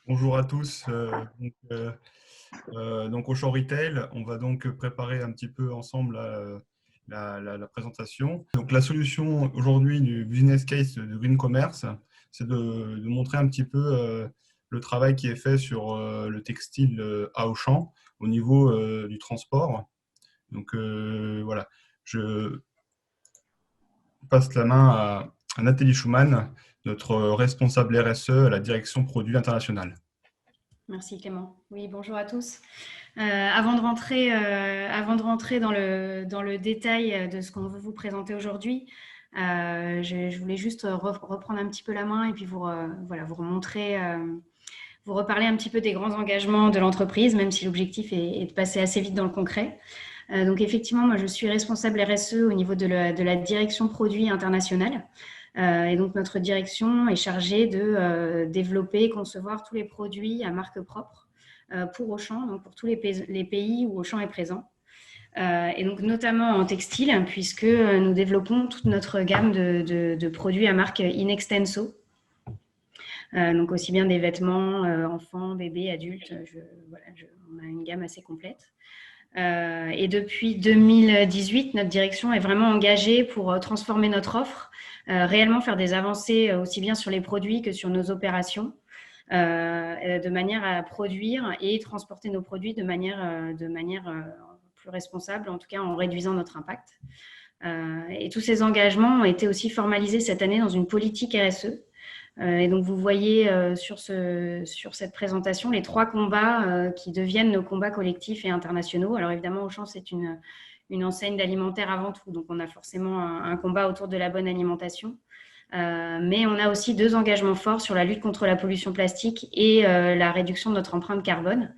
Bonjour à tous. Donc, Auchan Retail, on va donc préparer un petit peu ensemble la présentation. Donc la solution aujourd'hui du business case de Green Commerce, c'est de montrer un petit peu le travail qui est fait sur le textile à Auchan au niveau du transport. Donc voilà, je passe la main à Nathalie Schumann, notre responsable RSE à la direction produits international. Merci Clément. Oui, bonjour à tous. Avant de rentrer dans le détail de ce qu'on veut vous présenter aujourd'hui, je voulais juste reprendre un petit peu la main et puis vous remontrer, vous reparler un petit peu des grands engagements de l'entreprise, même si l'objectif est de passer assez vite dans le concret. Donc effectivement, moi je suis responsable RSE au niveau de la direction produits internationale. Et donc, notre direction est chargée de développer et concevoir tous les produits à marque propre pour Auchan, donc pour tous les pays où Auchan est présent. Et donc, notamment en textile, puisque nous développons toute notre gamme de produits à marque in extenso. Donc, aussi bien des vêtements, enfants, bébés, adultes. On a une gamme assez complète. Et depuis 2018, notre direction est vraiment engagée pour transformer notre offre, réellement faire des avancées aussi bien sur les produits que sur nos opérations, de manière à produire et transporter nos produits de manière plus responsable, en tout cas en réduisant notre impact. Et tous ces engagements ont été aussi formalisés cette année dans une politique RSE. Et donc, vous voyez sur cette présentation les 3 combats qui deviennent nos combats collectifs et internationaux. Alors, évidemment, Auchan, c'est une enseigne d'alimentaire avant tout. Donc, on a forcément un combat autour de la bonne alimentation. Mais on a aussi 2 engagements forts sur la lutte contre la pollution plastique et la réduction de notre empreinte carbone.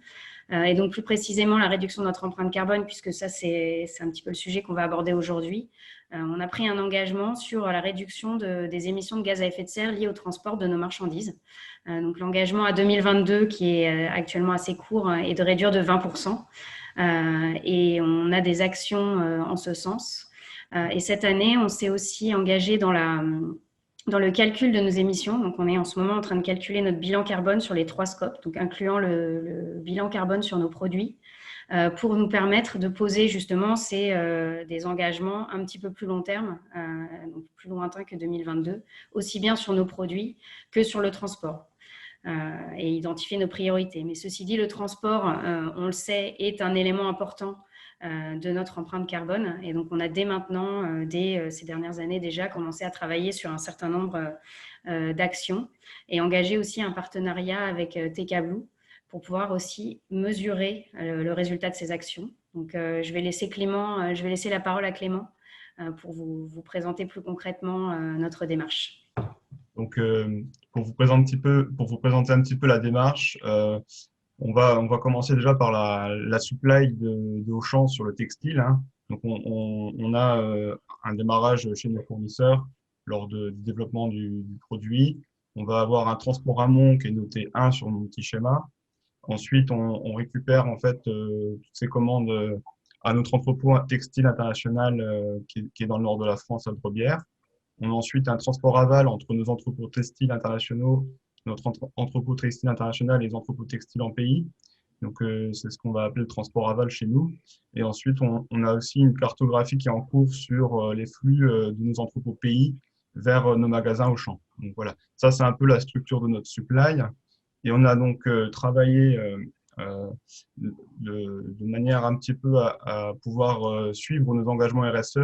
Et donc, plus précisément, la réduction de notre empreinte carbone, puisque ça, c'est un petit peu le sujet qu'on va aborder aujourd'hui. On a pris un engagement sur la réduction des émissions de gaz à effet de serre liées au transport de nos marchandises. Donc, l'engagement à 2022, qui est actuellement assez court, est de réduire de 20%. Et on a des actions en ce sens. Et cette année, on s'est aussi engagé dans le calcul de nos émissions. Donc, on est en ce moment en train de calculer notre bilan carbone sur les 3 scopes, donc incluant le bilan carbone sur nos produits, pour nous permettre de poser justement des engagements un petit peu plus long terme, donc plus lointains que 2022, aussi bien sur nos produits que sur le transport. Et identifier nos priorités. Mais ceci dit, le transport, on le sait, est un élément important de notre empreinte carbone. Et donc, on a dès maintenant, dès ces dernières années déjà, commencé à travailler sur un certain nombre d'actions et engager aussi un partenariat avec TK Blue pour pouvoir aussi mesurer le résultat de ces actions. Donc, je vais laisser la parole à Clément pour vous présenter plus concrètement notre démarche. Donc, pour vous présenter un petit peu la démarche, on va commencer déjà par la supply de Auchan sur le textile, hein. Donc, on a un démarrage chez nos fournisseurs lors du développement du produit. On va avoir un transport amont qui est noté 1 sur mon petit schéma. Ensuite, on récupère en fait toutes ces commandes à notre entrepôt textile international qui est dans le nord de la France, à Brebières. On a ensuite un transport aval entre nos entrepôts textiles internationaux, notre entrepôt textile international et les entrepôts textiles en pays. Donc, c'est ce qu'on va appeler le transport aval chez nous. Et ensuite, on a aussi une cartographie qui est en cours sur les flux de nos entrepôts pays vers nos magasins Auchan. Donc voilà, ça c'est un peu la structure de notre supply. Et on a donc travaillé euh, de manière un petit peu à pouvoir suivre nos engagements RSE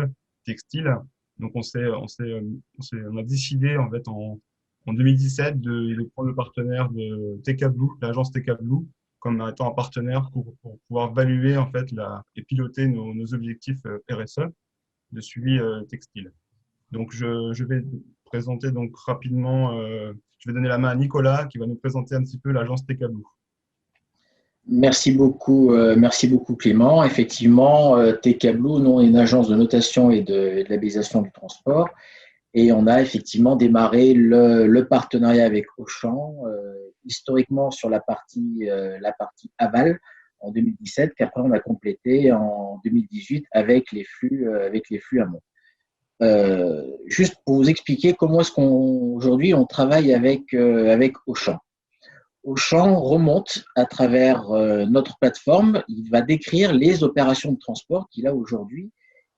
textiles. Donc on a décidé en fait en 2017 de prendre le partenaire de TK Blue, l'agence TK Blue, comme étant un partenaire pour pouvoir valuer en fait et piloter nos objectifs RSE de suivi textile. Donc je vais présenter donc rapidement, je vais donner la main à Nicolas qui va nous présenter un petit peu l'agence TK Blue. Merci beaucoup Clément. Effectivement, TK Blue, nous, on est une agence de notation et de labellisation du transport. Et on a effectivement démarré le partenariat avec Auchan, historiquement sur la partie aval en 2017, qu'après on a complété en 2018 avec les flux amont. Juste pour vous expliquer comment est-ce qu'aujourd'hui on travaille avec Auchan. Auchan remonte à travers notre plateforme. Il va décrire les opérations de transport qu'il a aujourd'hui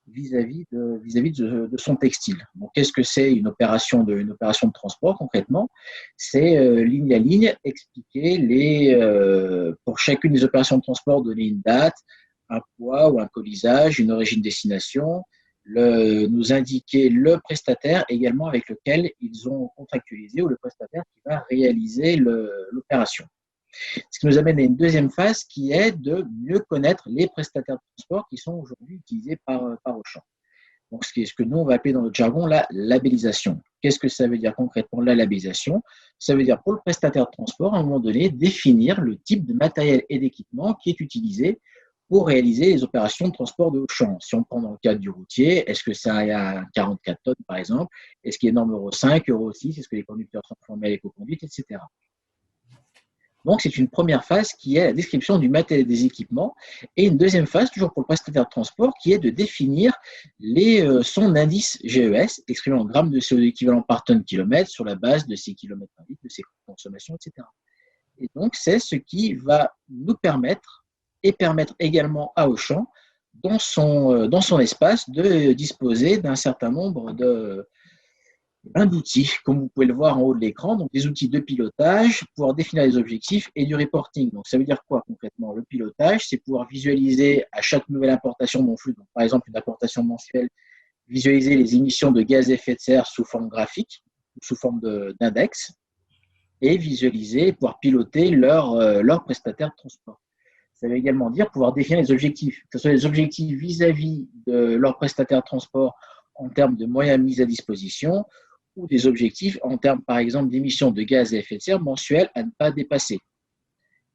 vis-à-vis de son textile. Donc, qu'est-ce que c'est une opération de transport concrètement? C'est ligne à ligne expliquer pour chacune des opérations de transport, donner une date, un poids ou un colisage, une origine-destination, nous indiquer le prestataire également avec lequel ils ont contractualisé ou le prestataire qui va réaliser l'opération. Ce qui nous amène à une deuxième phase qui est de mieux connaître les prestataires de transport qui sont aujourd'hui utilisés par Auchan. Donc, ce que nous, on va appeler dans notre jargon la labellisation. Qu'est-ce que ça veut dire concrètement, la labellisation? Ça veut dire pour le prestataire de transport, à un moment donné, définir le type de matériel et d'équipement qui est utilisé pour réaliser les opérations de transport de Auchan. Si on prend dans le cadre du routier, est-ce que ça a 44 tonnes, par exemple? Est-ce qu'il y a norme Euro 5, Euro 6? Est-ce que les conducteurs sont formés à l'éco-conduite, etc. Donc, c'est une première phase qui est la description du matériel et des équipements. Et une deuxième phase, toujours pour le prestataire de transport, qui est de définir son indice GES, exprimé en grammes de CO2 équivalent par tonne kilomètre sur la base de ses kilomètres par litre, de ses consommations, etc. Et donc, c'est ce qui va nous permettre et permettre également à Auchan, dans son espace, de disposer d'un certain nombre d'outils, comme vous pouvez le voir en haut de l'écran, donc des outils de pilotage, pouvoir définir les objectifs et du reporting. Donc, ça veut dire quoi concrètement? Le pilotage, c'est pouvoir visualiser à chaque nouvelle importation mon flux, donc, par exemple une importation mensuelle, visualiser les émissions de gaz à effet de serre sous forme graphique, sous forme d'index, et visualiser, pouvoir piloter leur prestataire de transport. Ça veut également dire pouvoir définir les objectifs, que ce soit les objectifs vis-à-vis de leur prestataire de transport en termes de moyens mis à disposition ou des objectifs en termes, par exemple, d'émissions de gaz à effet de serre mensuelles à ne pas dépasser.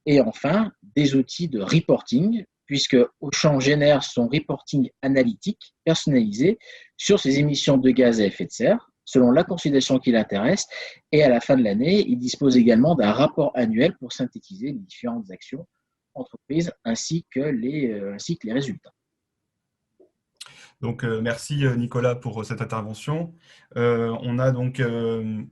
Et enfin, des outils de reporting, puisque Auchan génère son reporting analytique personnalisé sur ses émissions de gaz à effet de serre, selon la consolidation qui l'intéresse, et à la fin de l'année, il dispose également d'un rapport annuel pour synthétiser les différentes actions entreprises ainsi que les résultats. Donc, merci Nicolas pour cette intervention. On a donc une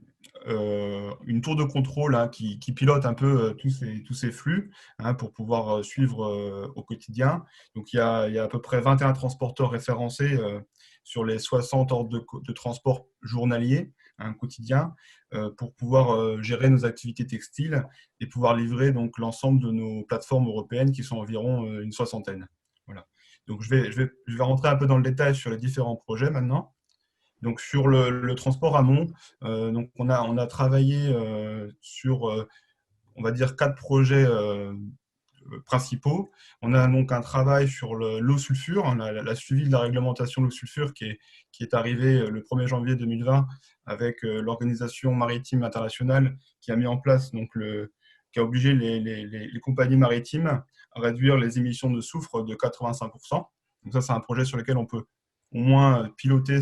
tour de contrôle qui pilote un peu tous ces flux pour pouvoir suivre au quotidien. Donc, il y a à peu près 21 transporteurs référencés sur les 60 ordres de transport journaliers quotidien pour pouvoir gérer nos activités textiles et pouvoir livrer donc l'ensemble de nos plateformes européennes qui sont environ une soixantaine. Voilà. Donc, je vais rentrer un peu dans le détail sur les différents projets maintenant. Donc, sur le transport amont, donc on a travaillé sur, on va dire, 4 projets principaux. On a donc un travail sur l'eau sulfure, la suivi de la réglementation de l'eau sulfure qui est arrivée le 1er janvier 2020 avec l'Organisation maritime internationale qui a mis en place, donc qui a obligé les compagnies maritimes à réduire les émissions de soufre de 85%. Donc ça, c'est un projet sur lequel on peut au moins piloter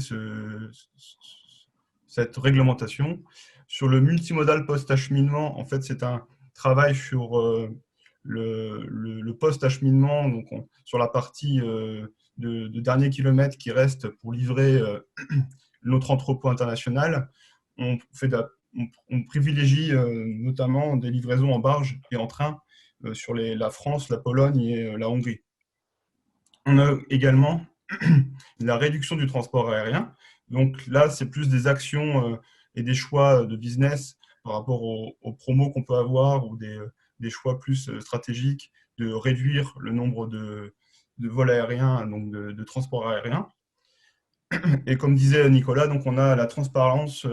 cette réglementation. Sur le multimodal post-acheminement, en fait, c'est un travail sur le post-acheminement, donc sur la partie de dernier kilomètre qui reste pour livrer notre entrepôt international. On privilégie notamment des livraisons en barge et en train sur la France, la Pologne et la Hongrie. On a également la réduction du transport aérien. Donc là, c'est plus des actions et des choix de business par rapport aux promos qu'on peut avoir ou des choix plus stratégiques de réduire le nombre de vols aériens, donc de transport aérien. Et comme disait Nicolas, donc on a la transparence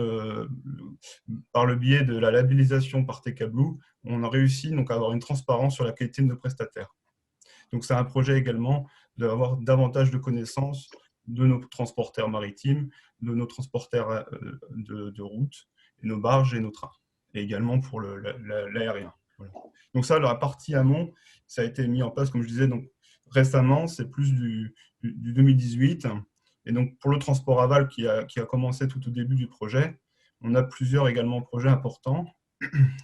par le biais de la labellisation par TK Blue. On a réussi donc à avoir une transparence sur la qualité de nos prestataires. Donc c'est un projet également d'avoir davantage de connaissances de nos transporteurs maritimes, de nos transporteurs de route, et nos barges et nos trains, et également pour l'aérien. Voilà. Donc ça, la partie amont, ça a été mis en place, comme je disais, donc récemment, c'est plus du 2018. Et donc pour le transport aval qui a commencé tout au début du projet, on a plusieurs également projets importants.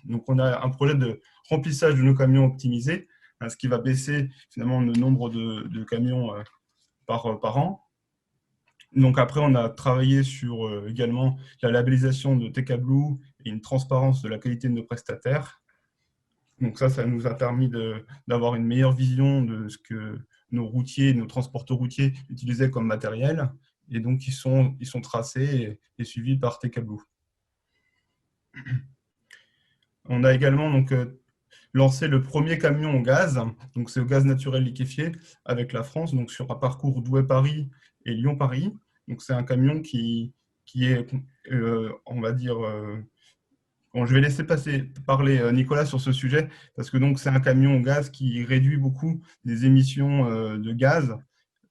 Donc on a un projet de remplissage de nos camions optimisés, ce qui va baisser finalement le nombre de camions par an. Donc après, on a travaillé sur également la labellisation de TK Blue et une transparence de la qualité de nos prestataires. Donc ça nous a permis d'avoir une meilleure vision de ce que nos routiers, nos transporteurs routiers utilisaient comme matériel. Et donc, ils sont tracés et suivis par TKBlue. On a également lancé le premier camion au gaz, donc c'est au gaz naturel liquéfié avec la France, donc sur un parcours Douai-Paris et Lyon-Paris. Donc c'est un camion qui est, on va dire, bon, je vais laisser parler Nicolas sur ce sujet, parce que donc c'est un camion au gaz qui réduit beaucoup les émissions de gaz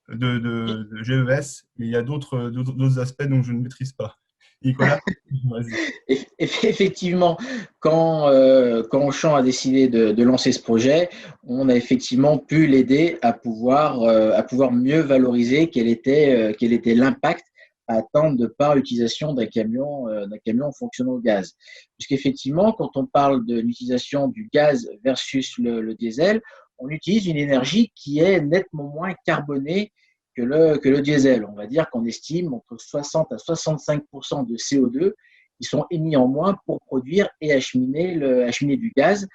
de GES, mais il y a d'autres aspects dont je ne maîtrise pas. Nicolas, vas-y. Effectivement, quand Auchan a décidé de lancer ce projet, on a effectivement pu l'aider à pouvoir mieux valoriser quel était l'impact à attendre de par l'utilisation d'un camion fonctionnant au gaz. Puisqu'effectivement, quand on parle de l'utilisation du gaz versus le diesel, on utilise une énergie qui est nettement moins carbonée que le diesel. On va dire qu'on estime entre 60 à 65% de CO2 qui sont émis en moins pour produire et acheminer du gaz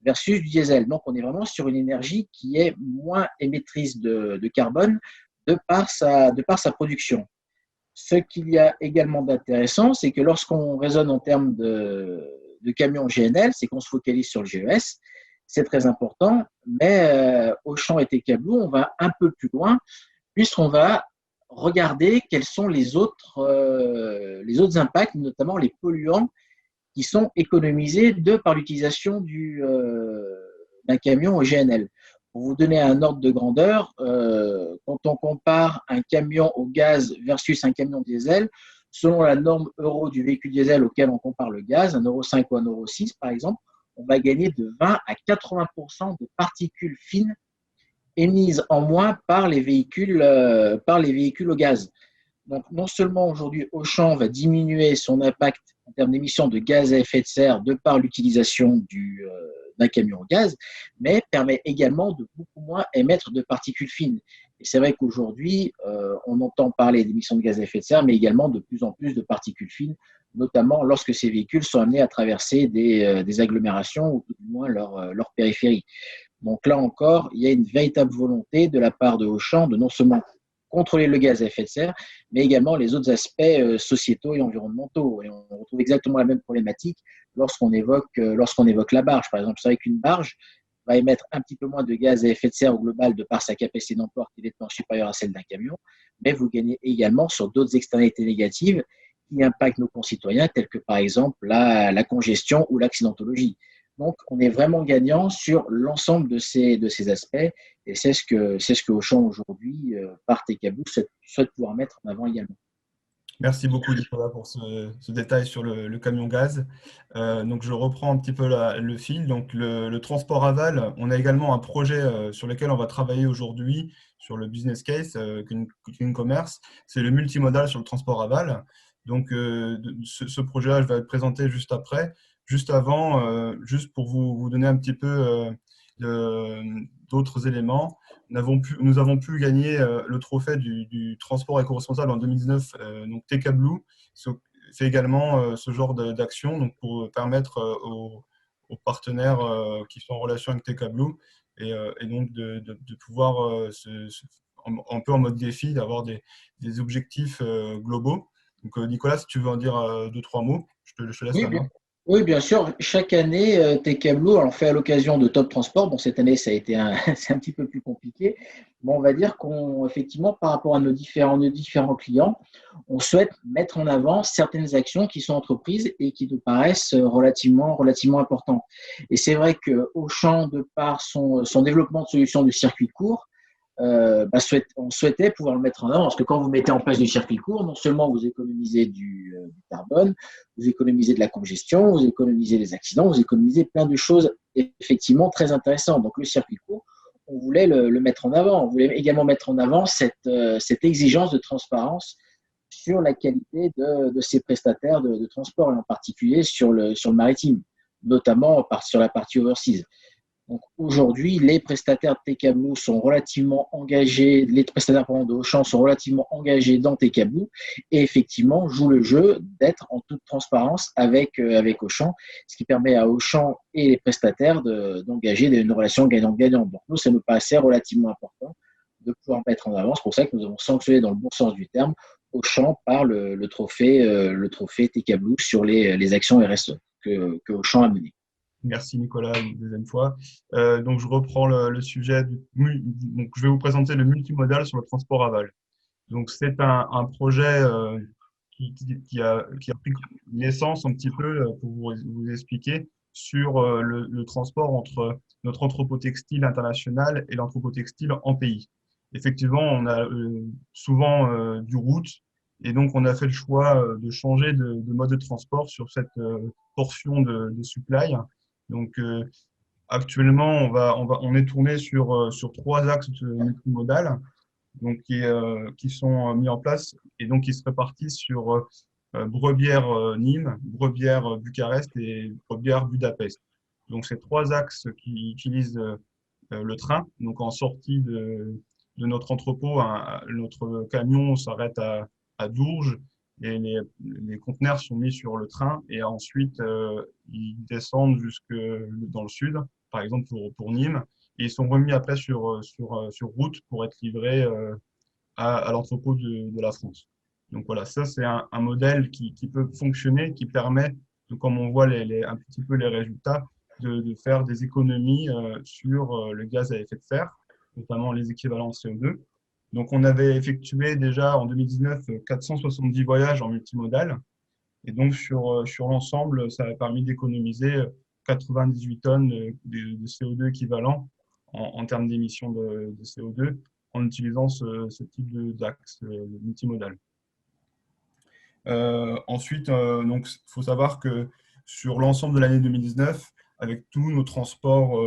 versus du diesel. Donc, on est vraiment sur une énergie qui est moins émettrice de carbone de par sa production. Ce qu'il y a également d'intéressant, c'est que lorsqu'on raisonne en termes de camions GNL, c'est qu'on se focalise sur le GES, c'est très important, mais Auchan et TKBlue, on va un peu plus loin puisqu'on va regarder quels sont les autres impacts, notamment les polluants qui sont économisés par l'utilisation d'un camion au GNL. Pour vous donner un ordre de grandeur, quand on compare un camion au gaz versus un camion diesel, selon la norme euro du véhicule diesel auquel on compare le gaz, un euro 5 ou un euro 6 par exemple, on va gagner de 20 à 80% de particules fines émises en moins par les véhicules au gaz. Donc, non seulement aujourd'hui, Auchan va diminuer son impact en termes d'émissions de gaz à effet de serre de par l'utilisation d'un camion au gaz, mais permet également de beaucoup moins émettre de particules fines. Et c'est vrai qu'aujourd'hui, on entend parler d'émissions de gaz à effet de serre, mais également de plus en plus de particules fines, notamment lorsque ces véhicules sont amenés à traverser des agglomérations ou tout du moins leur périphérie. Donc là encore, il y a une véritable volonté de la part de Auchan de non seulement contrôler le gaz à effet de serre, mais également les autres aspects sociétaux et environnementaux. Et on retrouve exactement la même problématique lorsqu'on évoque la barge. Par exemple, c'est vrai qu'une barge va émettre un petit peu moins de gaz à effet de serre au global de par sa capacité d'emport qui est nettement supérieure à celle d'un camion, mais vous gagnez également sur d'autres externalités négatives qui impactent nos concitoyens, telles que par exemple la congestion ou l'accidentologie. Donc, on est vraiment gagnant sur l'ensemble de ces aspects et c'est ce que Auchan aujourd'hui, par TKBlue, souhaite pouvoir mettre en avant également. Merci beaucoup, Nicolas, pour ce détail sur le camion gaz. Donc, je reprends un petit peu le fil. Donc, le transport aval, on a également un projet sur lequel on va travailler aujourd'hui sur le business case qu'une commerce. C'est le multimodal sur le transport aval. Donc, ce projet-là, je vais le présenter juste après. Juste avant, juste pour vous donner un petit peu d'autres éléments. Nous avons pu gagner le trophée du transport éco-responsable en 2019. Donc TKBlue fait également ce genre d'action donc pour permettre aux partenaires qui sont en relation avec TKBlue et donc de pouvoir, un peu en mode défi, d'avoir des objectifs globaux. Donc Nicolas, si tu veux en dire deux, trois mots, je te laisse Oui, la main. oui, bien sûr. Chaque année, TKBlue on fait à l'occasion de Top Transport. Bon, cette année, ça a été c'est un petit peu plus compliqué. Mais on va dire qu'effectivement, par rapport à nos différents clients, on souhaite mettre en avant certaines actions qui sont entreprises et qui nous paraissent relativement importantes. Et c'est vrai qu'Auchan, de par son développement de solutions de circuit court, on souhaitait pouvoir le mettre en avant parce que quand vous mettez en place du circuit court, non seulement vous économisez du carbone, vous économisez de la congestion, vous économisez des accidents, vous économisez plein de choses effectivement très intéressantes. Donc le circuit court, on voulait le mettre en avant. On voulait également mettre en avant cette exigence de transparence sur la qualité de ces prestataires de transport et en particulier sur le maritime, notamment sur la partie overseas. Donc aujourd'hui, les prestataires de TKBlue sont relativement engagés, les prestataires pardon, de Auchan sont relativement engagés dans TKBlue et effectivement jouent le jeu d'être en toute transparence avec Auchan, ce qui permet à Auchan et les prestataires d'engager une relation gagnant-gagnant. Donc nous, ça nous paraissait relativement important de pouvoir mettre en avant. C'est pour ça que nous avons sanctionné dans le bon sens du terme Auchan par le trophée TKBlue sur les actions RSE que Auchan a menées. Merci Nicolas, une deuxième fois. Donc je reprends le sujet. Donc je vais vous présenter le multimodal sur le transport aval. Donc c'est un projet qui a pris naissance un petit peu pour vous expliquer sur le transport entre notre entrepôt textile international et l'entrepôt textile en pays. Effectivement, on a souvent du route et donc on a fait le choix de changer de mode de transport sur cette portion de supply. Donc actuellement, on est tourné sur trois axes multimodal donc qui sont mis en place et donc qui se répartissent sur Brebières Nîmes, Bucarest et Brebières-Budapest. Donc ces trois axes qui utilisent le train. Donc en sortie de notre entrepôt, notre camion s'arrête à Dourges et les conteneurs sont mis sur le train et ensuite ils descendent jusque dans le sud, par exemple pour Nîmes, et ils sont remis après sur route pour être livrés à l'entrepôt de la France. Donc voilà, ça c'est un modèle qui peut fonctionner, qui permet, comme on voit un petit peu les résultats, de faire des économies sur le gaz à effet de serre, notamment les équivalents CO2. Donc on avait effectué déjà en 2019 470 voyages en multimodal. Et donc sur l'ensemble, ça a permis d'économiser 98 tonnes de CO2 équivalent en termes d'émissions de CO2 en utilisant ce type d'axe multimodal. Ensuite, donc, il faut savoir que sur l'ensemble de l'année 2019, avec tous nos transports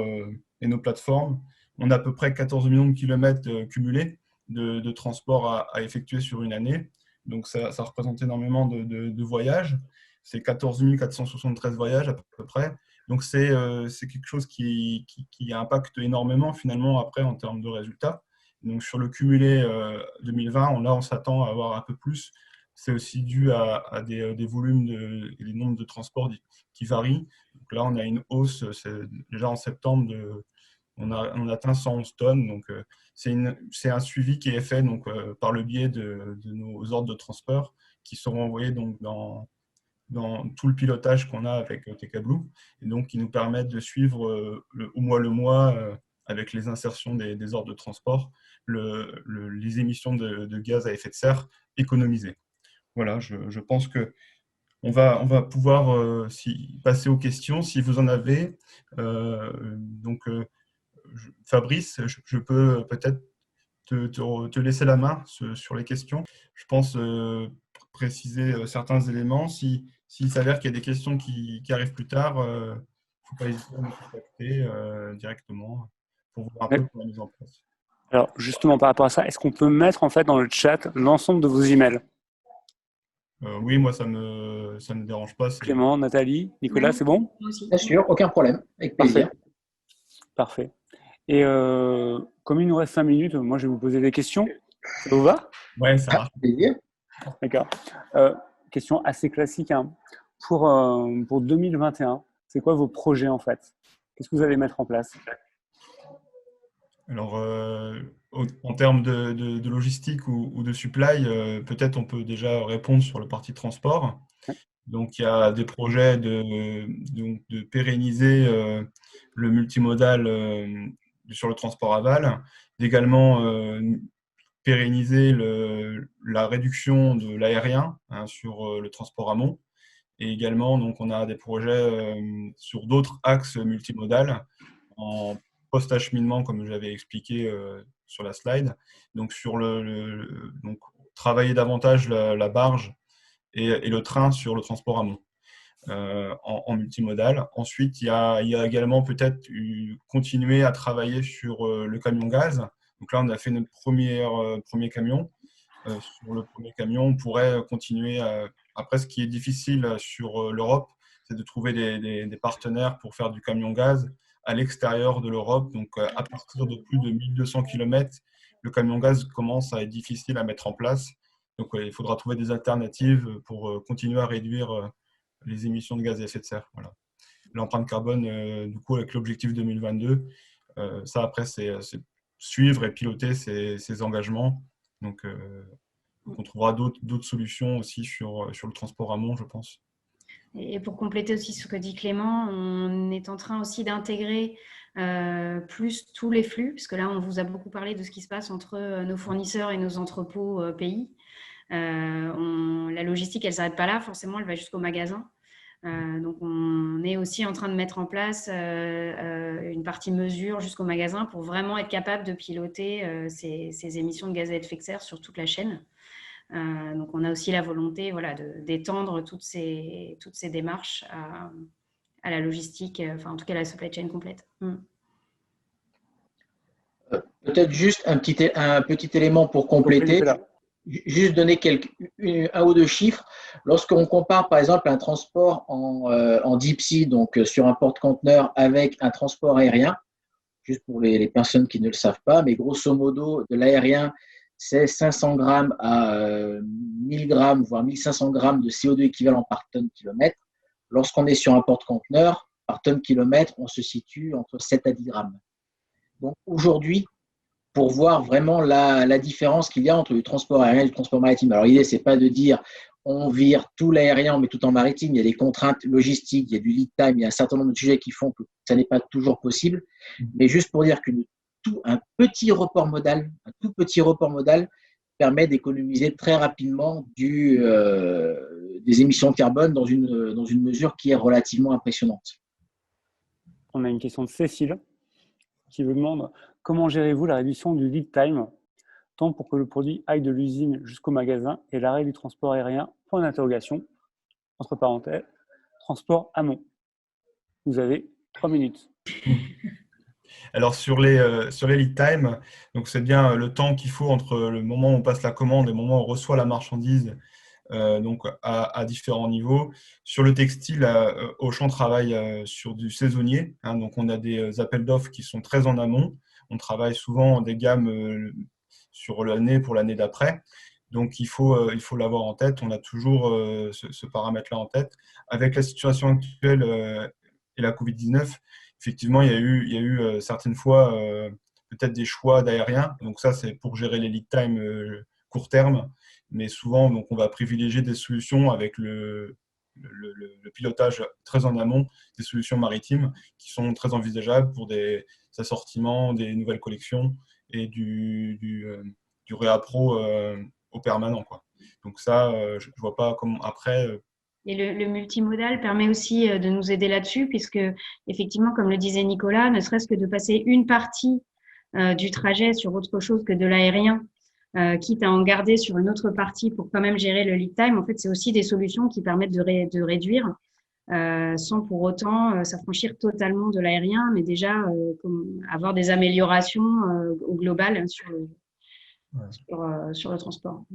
et nos plateformes, on a à peu près 14 millions de kilomètres cumulés de transport à effectuer sur une année. Donc, ça représente énormément de voyages. C'est 14 473 voyages à peu près. Donc, c'est quelque chose qui impacte énormément finalement après en termes de résultats. Donc, sur le cumulé 2020, on s'attend à avoir un peu plus. C'est aussi dû à des volumes et des nombres de transports qui varient. Donc là, on a une hausse, déjà en septembre, on a atteint 111 tonnes. Donc, c'est un suivi qui est fait donc, par le biais de nos ordres de transport qui seront envoyés donc, dans tout le pilotage qu'on a avec TKBlue et donc qui nous permettent de suivre au mois le mois avec les insertions des ordres de transport les émissions de gaz à effet de serre économisées. Voilà, je pense que on va pouvoir passer aux questions si vous en avez. Donc, Fabrice, je peux peut-être te laisser la main sur les questions. Je pense préciser certains éléments. S'il s'avère qu'il y a des questions qui arrivent plus tard, il ne faut pas hésiter à nous contacter directement pour voir un peu comment la mise en place. Alors, justement, par rapport à ça, est-ce qu'on peut mettre en fait dans le chat l'ensemble de vos emails? Oui, moi, ça me dérange pas. Clément, Nathalie, Nicolas, c'est bon? Bien sûr, aucun problème, avec plaisir. Parfait. Et comme il nous reste 5 minutes, moi, je vais vous poser des questions. Ça vous va? Ouais, ça marche. Plaisir. D'accord. Question assez classique. Hein. Pour 2021, c'est quoi vos projets en fait? Qu'est-ce que vous allez mettre en place? Alors, en termes de logistique ou de supply, peut-être on peut déjà répondre sur le parti transport. Donc, il y a des projets de pérenniser le multimodal sur le transport aval, d'également pérenniser la réduction de l'aérien sur le transport amont. Et également, donc, on a des projets sur d'autres axes multimodal en post-acheminement, comme j'avais expliqué sur la slide. Donc, donc travailler davantage la barge et le train sur le transport amont en multimodal. Ensuite, il y a également peut-être continuer à travailler sur le camion gaz. Donc là, on a fait notre premier camion. Sur le premier camion, on pourrait continuer. Après, ce qui est difficile sur l'Europe, c'est de trouver des partenaires pour faire du camion gaz à l'extérieur de l'Europe. Donc, à partir de plus de 1200 km, le camion gaz commence à être difficile à mettre en place. Donc, il faudra trouver des alternatives pour continuer à réduire les émissions de gaz à effet de serre. Voilà. L'empreinte carbone, du coup, avec l'objectif 2022, ça, après, c'est suivre et piloter ces engagements. Donc, on trouvera d'autres solutions aussi sur le transport amont, je pense. Et pour compléter aussi ce que dit Clément, on est en train aussi d'intégrer plus tous les flux, parce que là, on vous a beaucoup parlé de ce qui se passe entre nos fournisseurs et nos entrepôts pays. La logistique, elle ne s'arrête pas là, forcément, elle va jusqu'au magasin. Donc, on est aussi en train de mettre en place une partie mesure jusqu'au magasin pour vraiment être capable de piloter ces émissions de gaz à effet de serre sur toute la chaîne. Donc, on a aussi la volonté d'étendre toutes ces démarches à la logistique, enfin en tout cas à la supply chain complète. Peut-être juste un petit élément pour compléter. Juste donner un ou deux chiffres. Lorsqu'on compare par exemple un transport en deep sea, donc sur un porte-conteneur, avec un transport aérien, juste pour les personnes qui ne le savent pas, mais grosso modo, de l'aérien, c'est 500 grammes à 1000 grammes, voire 1500 grammes de CO2 équivalent par tonne kilomètre. Lorsqu'on est sur un porte-conteneur, par tonne kilomètre, on se situe entre 7 à 10 grammes. Donc aujourd'hui, pour voir vraiment la différence qu'il y a entre le transport aérien et le transport maritime. Alors l'idée, ce n'est pas de dire on vire tout l'aérien, mais tout en maritime. Il y a des contraintes logistiques, il y a du lead time, il y a un certain nombre de sujets qui font que ça n'est pas toujours possible. Mais juste pour dire un tout petit report modal permet d'économiser très rapidement des émissions de carbone dans une mesure qui est relativement impressionnante. On a une question de Cécile qui vous demande comment gérez-vous la réduction du lead time, tant pour que le produit aille de l'usine jusqu'au magasin et l'arrêt du transport aérien, point d'interrogation, entre parenthèses, transport amont. Vous avez 3 minutes. Alors, sur les lead time, donc c'est bien le temps qu'il faut entre le moment où on passe la commande et le moment où on reçoit la marchandise, donc à différents niveaux. Sur le textile, Auchan travaille sur du saisonnier. Donc, on a des appels d'offres qui sont très en amont. On travaille souvent des gammes sur l'année pour l'année d'après. Donc, il faut l'avoir en tête. On a toujours ce paramètre-là en tête. Avec la situation actuelle et la Covid-19, effectivement, il y a eu certaines fois peut-être des choix d'aérien. Donc, ça, c'est pour gérer les lead time court terme. Mais souvent, donc, on va privilégier des solutions avec le pilotage très en amont, des solutions maritimes qui sont très envisageables pour des assortiments, des nouvelles collections et du réappro au permanent, quoi. Donc ça, je ne vois pas comment après… Et le multimodal permet aussi de nous aider là-dessus, puisque effectivement, comme le disait Nicolas, ne serait-ce que de passer une partie du trajet sur autre chose que de l'aérien, quitte à en garder sur une autre partie pour quand même gérer le lead time, en fait, c'est aussi des solutions qui permettent de réduire sans pour autant s'affranchir totalement de l'aérien, mais déjà avoir des améliorations au global sur le transport.